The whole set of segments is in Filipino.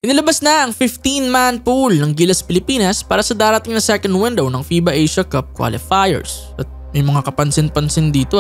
Inilabas na ang 15-man pool ng Gilas Pilipinas para sa darating na second window ng FIBA Asia Cup qualifiers. At may mga kapansin-pansin dito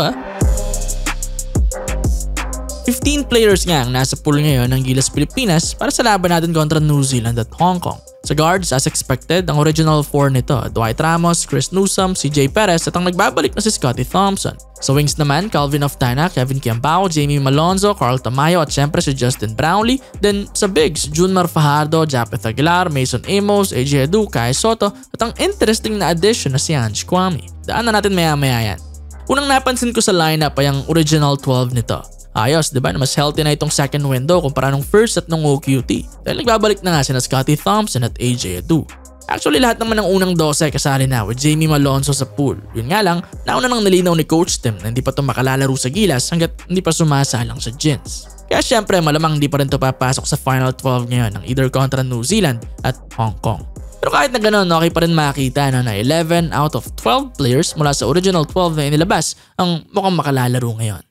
15 players nga ang nasa pool ngayon ng Gilas Pilipinas para sa laban natin kontra New Zealand at Hong Kong. Sa guards, as expected, ang original 4 nito, Dwight Ramos, Chris Newsome, CJ Perez at ang nagbabalik na si Scottie Thompson. Sa wings naman, Calvin Oftana, Kevin Kiambao, Jamie Malonzo, Carl Tamayo at syempre si Justin Brownlee. Then sa bigs, Junmar Fajardo, Japeth Aguilar, Mason Amos, AJ Edu, Kai Soto at ang interesting na addition na si Ange Kwame. Daan na natin maya-maya yan. Unang napansin ko sa lineup ay ang original 12 nito. Ayos, diba? Mas healthy na itong second window kumpara nung first at nung OQT. Dahil nagbabalik na nga sina Scottie Thompson at AJ Edu. Actually, lahat naman ng unang 12 kasali na with Jamie Malonzo sa pool. Yun nga lang, nauna nang nalinaw ni Coach Tim na hindi pa ito makalalaro sa Gilas hanggat hindi pa sumasalang sa Gins. Kaya syempre malamang hindi pa rin ito papasok sa final 12 ngayon ng either kontra New Zealand at Hong Kong. Pero kahit na ganoon, okay pa rin makita na 11 out of 12 players mula sa original 12 na inilabas ang mukhang makalalaro ngayon.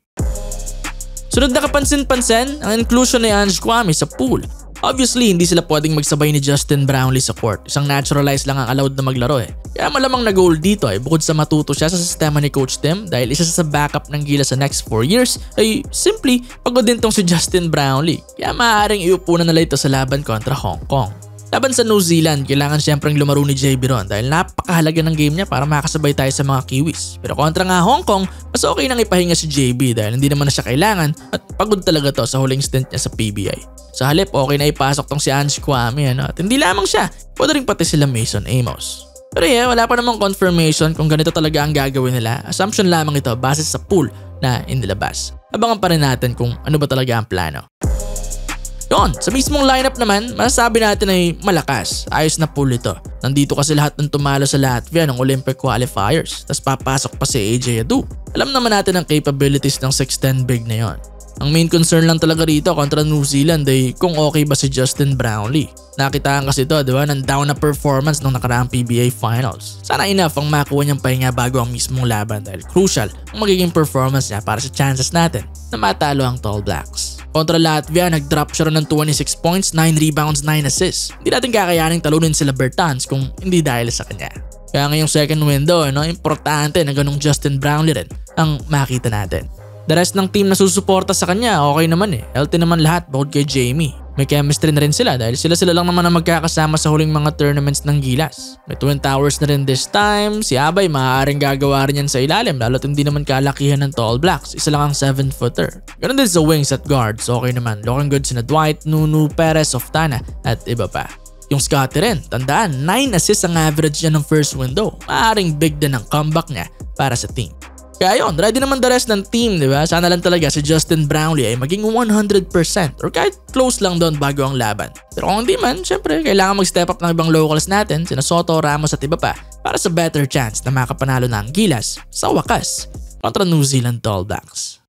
Sunod na kapansin-pansin ang inclusion ni Ange Kwame sa pool. Obviously, hindi sila pwedeng magsabay ni Justin Brownlee sa court. Isang naturalized lang ang allowed na maglaro Kaya malamang na-goal dito bukod sa matuto siya sa sistema ni Coach Tim dahil isa sa backup ng Gilas sa next 4 years ay simply pagod din tong si Justin Brownlee. Kaya maaaring iupo na nila ito sa laban kontra Hong Kong. Laban sa New Zealand, kailangan siyempre lumaro ni JB ron dahil napakahalaga ng game niya para makasabay tayo sa mga Kiwis. Pero kontra nga Hong Kong, mas okay nang ipahinga si JB dahil hindi naman na siya kailangan at pagod talaga to sa huling stint niya sa PBI. Sa halip, okay na ipasok tong si Ange Kwame at hindi lamang siya, pwede rin pati sila Mason Amos. Pero wala pa namang confirmation kung ganito talaga ang gagawin nila. Assumption lamang ito base sa pool na inilabas. Abangan pa rin natin kung ano ba talaga ang plano. Yon, sa mismong lineup naman, masasabi natin ay malakas. Ayos na pool ito. Nandito kasi lahat ng tumalo sa Latvia ng Olympic qualifiers. Tas papasok pa si AJ Edu. Alam naman natin ang capabilities ng 6'10 big na yon. Ang main concern lang talaga rito kontra New Zealand ay kung okay ba si Justin Brownlee. Nakitaan kasi ito, di ba, ng down na performance ng nakaraang PBA Finals. Sana enough ang makuha niyang pahinga bago ang mismong laban dahil crucial ang magiging performance niya para sa chances natin na matalo ang Tall Blacks. Kontra Latvia, nag-drop siya ng 26 points, 9 rebounds, 9 assists. Hindi natin kakayaning talunin sila Bertans kung hindi dahil sa kanya. Kaya ngayong second window, importante na ganung Justin Brownlee rin ang makita natin. The rest ng team na susuporta sa kanya, okay naman Healthy naman lahat bukod kay Jamie. May chemistry na rin sila dahil sila lang naman ang magkakasama sa huling mga tournaments ng Gilas. May Twin Towers na rin this time. Si Abay maaaring gagawa rin yan sa ilalim lalo't hindi naman kalakihan ng Tall Blacks. Isa lang ang 7-footer. Ganun din sa wings at guards. Okay naman. Looking good sina Dwight, Nunu, Perez, Oftana at iba pa. Yung Scottie rin, tandaan 9 assists ang average niya ng first window. Maaaring big din ang comeback niya para sa team. Kaya yun, ready naman the rest ng team, di ba? Sana lang talaga si Justin Brownlee ay maging 100% or kahit close lang doon bago ang laban. Pero kung hindi man, syempre, kailangan mag-step up ng ibang locals natin, sina Soto, Ramos at iba pa, para sa better chance na makapanalo na ang Gilas sa wakas kontra New Zealand Tall Blacks.